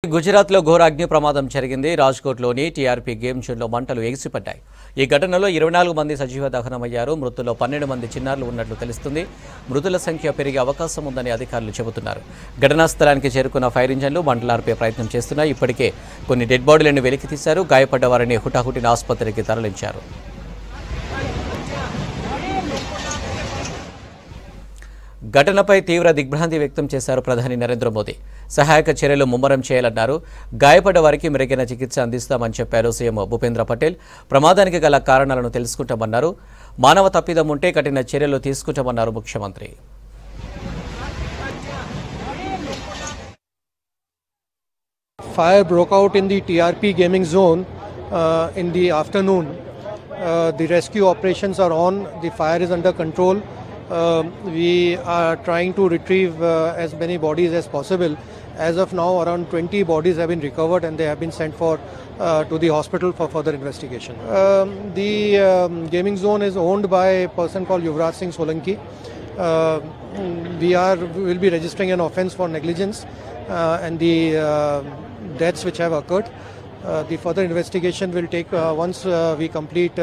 గుజరాత్లో ఘోర అగ్ని ప్రమాదం జరిగింది. రాజ్కోట్లోని టీఆర్పీ గేమ్ జోన్లో మంటలు ఎగిసిపడ్డాయి. ఈ ఘటనలో 24 మంది సజీవ దహనమయ్యారు. మృతుల్లో 12 మంది చిన్నారులు ఉన్నట్లు తెలుస్తుంది. మృతుల సంఖ్య పెరిగే అవకాశం ఉందని అధికారులు చెబుతున్నారు. ఘటనా స్థలానికి చేరుకున్న ఫైర్ ఇంజన్లు మంటలార్పే ప్రయత్నం చేస్తున్నాయి. ఇప్పటికే కొన్ని డెడ్ బాడీలను వెలికితీశారు. గాయపడ్డ వారిని హుటాహుటిన ఆసుపత్రికి తరలించారు. ఘటనపై తీవ్ర దిగ్భ్రాంతి వ్యక్తం చేశారు ప్రధాని నరేంద్ర మోదీ. సహాయక చర్యలు ముమ్మరం చేయాలన్నారు. గాయపడ్డ వారికి మెరుగైన చికిత్స అందిస్తామని చెప్పారు సీఎం భూపేంద్ర పటేల్. ప్రమాదానికి గల కారణాలను తెలుసుకుంటామన్నారు. మానవ తప్పిదం ఉంటే కఠిన చర్యలు తీసుకుంటామన్నారు ముఖ్యమంత్రి. Fire broke out in the TRP gaming zone in the afternoon. The rescue operations are on. The fire is under control. We are trying to retrieve as many bodies as possible. As of now, around 20 bodies have been recovered and they have been sent to the hospital for further investigation. The gaming zone is owned by a person called Yuvraj Singh Solanki. We will be registering an offence for negligence and the deaths which have occurred. The further investigation will take once we complete